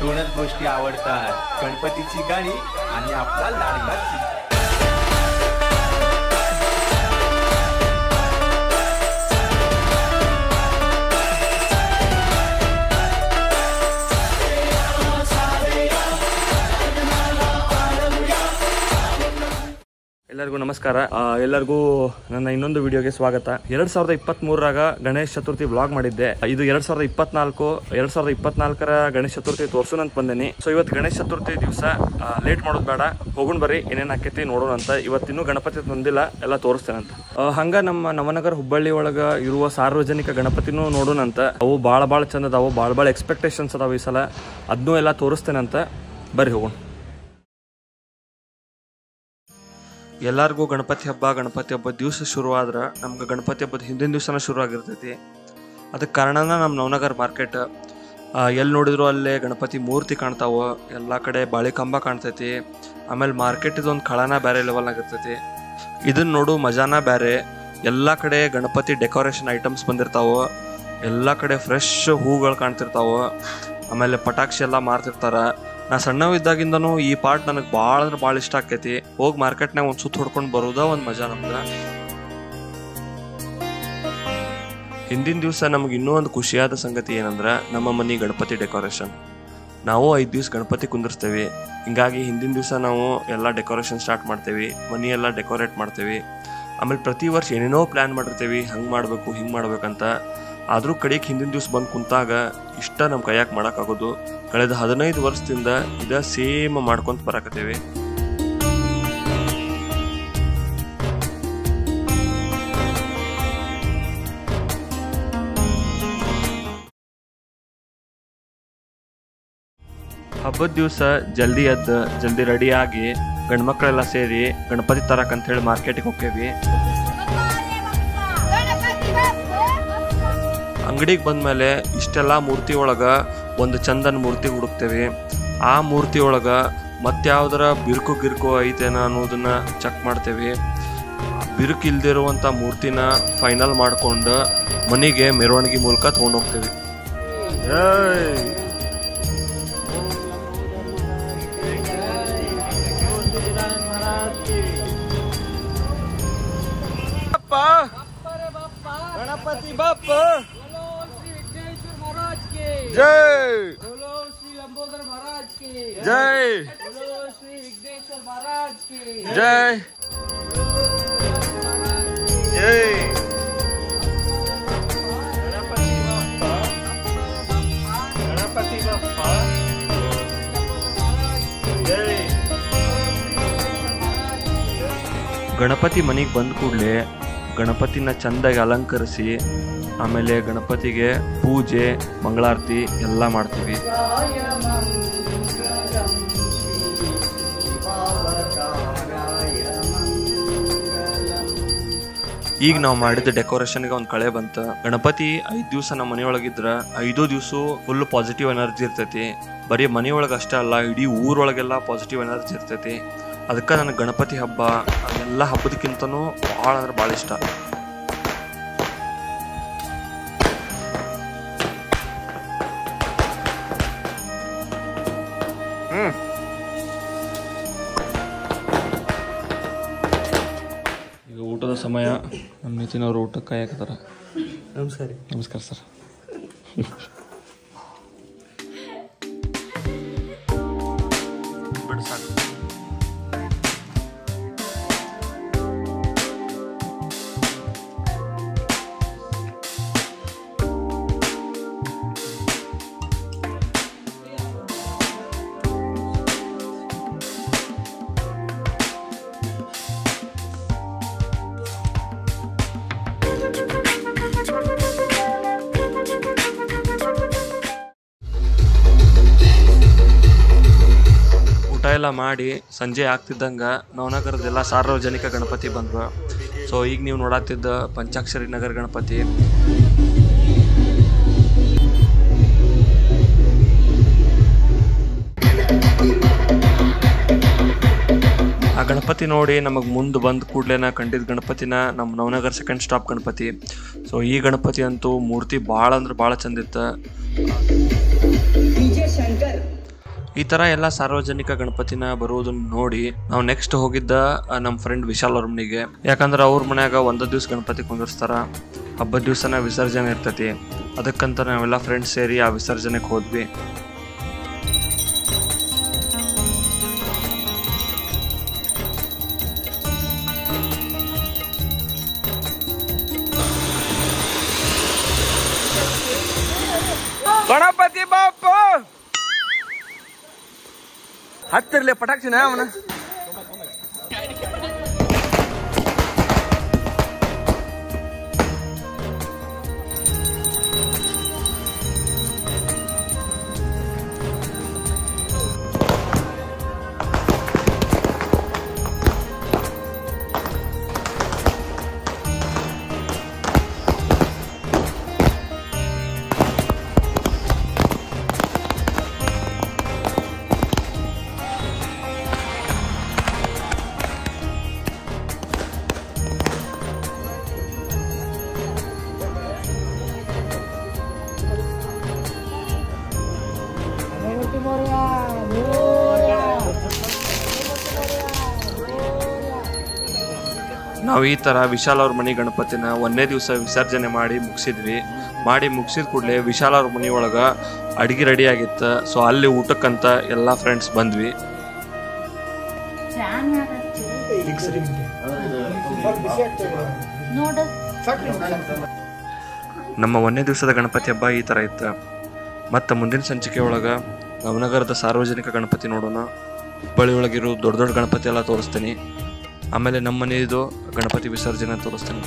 दोनच गोष्टी आवडतात, गणपतीची गाणी आणि आपला लाडका चिमटा. ಎಲ್ಲರಿಗೂ ನಮಸ್ಕಾರ. ಎಲ್ಲರಿಗೂ ನನ್ನ ಇನ್ನೊಂದು ವಿಡಿಯೋಗೆ ಸ್ವಾಗತ. 2023ರಾಗ ಗಣೇಶ ಚತುರ್ಥಿ ವ್ಲಾಗ್ ಮಾಡಿದ್ದೆ. ಇದು 2024ರ ಗಣೇಶ ಚತುರ್ಥಿ ತೋರ್ಸೋಣ ಅಂತ ಬಂದೇನಿ. ಸೊ ಇವತ್ತು ಗಣೇಶ ಚತುರ್ಥಿ ದಿವಸ ಲೇಟ್ ಮಾಡೋದು ಬೇಡ, ಹೋಗೋಣ ಬರ್ರಿ ಏನೇನು ಆಕೈತಿ ನೋಡೋಣ ಅಂತ. ಇವತ್ತಿನ್ನೂ ಗಣಪತಿ ತಂದಿಲ್ಲ, ಎಲ್ಲ ತೋರಿಸ್ತೇನಂತ. ಹಂಗ ನಮ್ಮ ನವನಗರ ಹುಬ್ಬಳ್ಳಿ ಒಳಗ ಇರುವ ಸಾರ್ವಜನಿಕ ಗಣಪತಿನೂ ನೋಡೋಣಂತ. ಅವು ಭಾಳ ಚಂದ ಅದಾವು, ಭಾಳ ಎಕ್ಸ್ಪೆಕ್ಟೇಷನ್ಸ್ ಅದಾವ ಈ ಸಲ. ಅದನ್ನೂ ಎಲ್ಲ ತೋರಿಸ್ತೇನಂತ, ಬರ್ರಿ ಹೋಗೋಣ. ಎಲ್ಲರಿಗೂ ಗಣಪತಿ ಹಬ್ಬ ದಿವಸ ಶುರು ಆದ್ರೆ ನಮ್ಗೆ ಗಣಪತಿ ಹಬ್ಬದ ಹಿಂದಿನ ದಿವಸನ ಶುರು ಆಗಿರ್ತೈತಿ. ಅದಕ್ಕೆ ಕಾರಣನ ನಮ್ಮ ನವನಗರ ಮಾರ್ಕೆಟ್. ಎಲ್ಲಿ ನೋಡಿದ್ರು ಅಲ್ಲೇ ಗಣಪತಿ ಮೂರ್ತಿ ಕಾಣ್ತಾವ, ಎಲ್ಲ ಕಡೆ ಬಾಳೆ ಕಂಬ ಕಾಣ್ತೈತಿ. ಆಮೇಲೆ ಮಾರ್ಕೆಟ್ ಇದೊಂದು ಕಳನ ಬೇರೆ ಲೆವೆಲ್ನಾಗ ಇರ್ತೈತಿ. ಇದನ್ನ ನೋಡು ಮಜಾನ ಬೇರೆ. ಎಲ್ಲ ಕಡೆ ಗಣಪತಿ ಡೆಕೋರೇಷನ್ ಐಟಮ್ಸ್ ಬಂದಿರ್ತಾವ, ಎಲ್ಲ ಕಡೆ ಫ್ರೆಶ್ ಹೂಗಳು ಕಾಣ್ತಿರ್ತಾವ. ಆಮೇಲೆ ಪಟಾಕ್ಷಿ ಎಲ್ಲ ಮಾರ್ತಿರ್ತಾರ. ನಾ ಸಣ್ಣವಿದ್ದಾಗಿಂದನೂ ಈ ಪಾರ್ಟ್ ನನಗೆ ಭಾಳ ಅಂದ್ರೆ ಭಾಳ ಇಷ್ಟ ಆಕೈತಿ. ಹೋಗಿ ಮಾರ್ಕೆಟ್ನಾಗ ಒಂದು ಸುತ್ತ ಹೊಡ್ಕೊಂಡು ಬರೋದ ಒಂದು ಮಜಾ ನಮ್ಗೆ. ಹಿಂದಿನ ದಿವಸ ನಮ್ಗೆ ಇನ್ನೂ ಒಂದು ಖುಷಿಯಾದ ಸಂಗತಿ ಏನಂದ್ರೆ ನಮ್ಮ ಮನೆ ಗಣಪತಿ ಡೆಕೋರೇಷನ್. ನಾವು 5 ದಿವಸ ಗಣಪತಿ ಕುಂದಿರ್ಸ್ತೇವೆ. ಹಿಂಗಾಗಿ ಹಿಂದಿನ ದಿವಸ ನಾವು ಎಲ್ಲ ಡೆಕೋರೇಷನ್ ಸ್ಟಾರ್ಟ್ ಮಾಡ್ತೇವೆ, ಮನಿ ಎಲ್ಲ ಡೆಕೋರೇಟ್ ಮಾಡ್ತೇವೆ. ಆಮೇಲೆ ಪ್ರತಿ ವರ್ಷ ಏನೇನೋ ಪ್ಲ್ಯಾನ್ ಮಾಡಿರ್ತೇವೆ, ಹಂಗೆ ಮಾಡಬೇಕು ಹಿಂಗೆ ಮಾಡ್ಬೇಕಂತ. ಆದರೂ ಕಡೆಗೆ ಹಿಂದಿನ ದಿವ್ಸ ಬಂದು ಕುಂತಾಗ ಇಷ್ಟ ನಮ್ಮ ಕೈಯಾಗ ಮಾಡೋಕ್ಕಾಗೋದು. ಕಳೆದ 15 ವರ್ಷದಿಂದ ಇದ ಸೇಮ್ ಮಾಡ್ಕೊಂತ ಬರಾಕತ್ತೇವೆ. ಹಬ್ಬದ ದಿವಸ ಜಲ್ದಿ ಎದ್ದು ಜಲ್ದಿ ರೆಡಿ ಆಗಿ ಗಂಡ್ಮಕ್ಳೆಲ್ಲ ಸೇರಿ ಗಣಪತಿ ತರಕಂತ ಹೇಳಿ ಮಾರ್ಕೆಟಿಗೆ ಹೋಗ್ತೇವಿ. ಅಂಗಡಿಗೆ ಬಂದ್ಮೇಲೆ ಇಷ್ಟೆಲ್ಲ ಮೂರ್ತಿ ಒಳಗ ಒಂದು ಚಂದನ್ ಮೂರ್ತಿ ಹುಡುಕ್ತೇವೆ. ಆ ಮೂರ್ತಿ ಒಳಗ ಮತ್ಯಾವ್ದರ ಬಿರುಕು ಐತೇನ ಅನ್ನೋದನ್ನ ಚೆಕ್ ಮಾಡ್ತೇವೆ. ಬಿರುಕು ಇಲ್ದಿರುವಂಥ ಮೂರ್ತಿನ ಫೈನಲ್ ಮಾಡ್ಕೊಂಡು ಮನೆಗೆ ಮೆರವಣಿಗೆ ಮೂಲಕ ತಗೊಂಡು ಹೋಗ್ತೇವೆ. ಗಣಪತಿ ಬಾಪ್ಪ जय, बोलो श्री लंबोदर महाराज की जय, बोलो श्री विघ्नेश्वर महाराज की जय, जय. गणपति बाप्पा जय. ಗಣಪತಿ ಮನೆಗೆ ಬಂದ ಕೂಡಲೇ ಗಣಪತಿನ ಚಂದಾಗಿ ಅಲಂಕರಿಸಿ ಆಮೇಲೆ ಗಣಪತಿಗೆ ಪೂಜೆ ಮಂಗಳಾರತಿ ಎಲ್ಲ ಮಾಡ್ತೀವಿ. ಈಗ ನಾವು ಮಾಡಿದ ಡೆಕೋರೇಷನ್ಗೆ ಒಂದು ಕಳೆ ಬಂತ. ಗಣಪತಿ 5 ದಿವಸ ನಮ್ಮ ಮನೆಯೊಳಗಿದ್ರ 5 ದಿವಸ ಫುಲ್ ಪಾಸಿಟಿವ್ ಎನರ್ಜಿ ಇರ್ತೈತಿ. ಬರೀ ಮನೆಯೊಳಗೆ ಅಷ್ಟೇ ಅಲ್ಲ, ಇಡೀ ಊರೊಳಗೆಲ್ಲ ಪಾಸಿಟಿವ್ ಎನರ್ಜಿ ಇರ್ತೈತಿ. ಅದಕ್ಕೆ ನನಗೆ ಗಣಪತಿ ಹಬ್ಬ ಅದೆಲ್ಲ ಹಬ್ಬದಕ್ಕಿಂತನೂ ಭಾಳ ಅಂದ್ರೆ ಭಾಳ ಇಷ್ಟ. ಈಗ ಊಟದ ಸಮಯ. ನಮ್ಮ ನಿತಿನವರು ಊಟಕ್ಕೆ ಕಾಯಕತ್ತಾರ. ನಮಸ್ಕಾರ. ನಮಸ್ಕಾರ ಸರ್. ಬಿಡು ಸಾಕು. ಎಲ್ಲ ಮಾಡಿ ಸಂಜೆ ಆಗ್ತಿದ್ದಂಗ ನವನಗರದೆಲ್ಲ ಸಾರ್ವಜನಿಕ ಗಣಪತಿ ಬಂದ್ವ. ಸೊ ಈಗ ನೀವು ನೋಡತ್ತಿದ್ದ ಪಂಚಾಕ್ಷರಿ ನಗರ ಗಣಪತಿ. ಆ ಗಣಪತಿ ನೋಡಿ ನಮಗೆ ಮುಂದೆ ಬಂದ ಕೂಡಲೇ ಕಂಡಿದ್ದ ಗಣಪತಿನ ನಮ್ಮ Navanagar second stop Ganapati. So ಈ ಗಣಪತಿ ಅಂತೂ ಮೂರ್ತಿ ಭಾಳ ಅಂದ್ರೆ ಭಾಳ ಚಂದ ಇತ್ತು. ಈ ಥರ ಎಲ್ಲ ಸಾರ್ವಜನಿಕ ಗಣಪತಿನ ಬರುವುದನ್ನು ನೋಡಿ ನಾವು ನೆಕ್ಸ್ಟ್ ಹೋಗಿದ್ದ ನಮ್ಮ ಫ್ರೆಂಡ್ ವಿಶಾಲ್ ಅವ್ರ ಮನೆಗೆ. ಯಾಕಂದ್ರೆ ಅವ್ರ ಮನ್ಯಾಗ ಒಂದ ದಿವ್ಸ ಗಣಪತಿ ಕುಂದಿರ್ಸ್ತಾರ, ಹಬ್ಬದ ದಿವ್ಸನ ವಿಸರ್ಜನೆ ಇರ್ತೈತಿ. ಅದಕ್ಕಂತ ನಾವೆಲ್ಲ ಫ್ರೆಂಡ್ಸ್ ಸೇರಿ ಆ ವಿಸರ್ಜನೆಗೆ ಹೋದ್ವಿ. ಗಣಪತಿ ಬಾಪ ಹತ್ತಿರ್ಲಿ ಪಟಾಕ್ಷಿನ ಅವನ. ನಾವು ಈ ಥರ ವಿಶಾಲ್ ಅವ್ರ ಮನೆ ಗಣಪತಿನ ಒಂದೇ ದಿವಸ ವಿಸರ್ಜನೆ ಮಾಡಿ ಮುಗಿಸಿದ್ವಿ. ಮಾಡಿ ಮುಗಿಸಿದ ಕೂಡಲೇ ವಿಶಾಲ್ ಅವ್ರ ಮನೆ ಒಳಗೆ ಅಡುಗೆ ರೆಡಿ ಆಗಿತ್ತು. ಸೊ ಅಲ್ಲಿ ಊಟಕ್ಕಂತ ಎಲ್ಲ ಫ್ರೆಂಡ್ಸ್ ಬಂದ್ವಿ. ನಮ್ಮ ಒಂದೇ ದಿವಸದ ಗಣಪತಿ ಹಬ್ಬ ಈ ಥರ ಇತ್ತು. ಮತ್ತು ಮುಂದಿನ ಸಂಚಿಕೆ ಒಳಗೆ ನವನಗರದ ಸಾರ್ವಜನಿಕ ಗಣಪತಿ ನೋಡೋಣ. ಹುಬ್ಬಳ್ಳಿ ಒಳಗಿರೋ ದೊಡ್ಡ ದೊಡ್ಡ ಗಣಪತಿ ಎಲ್ಲ ತೋರಿಸ್ತೀನಿ. ಆಮೇಲೆ ನಮ್ಮ ಮನೆಯದು ಗಣಪತಿ ವಿಸರ್ಜನೆ ತೋರಿಸ್ತೀನಿ.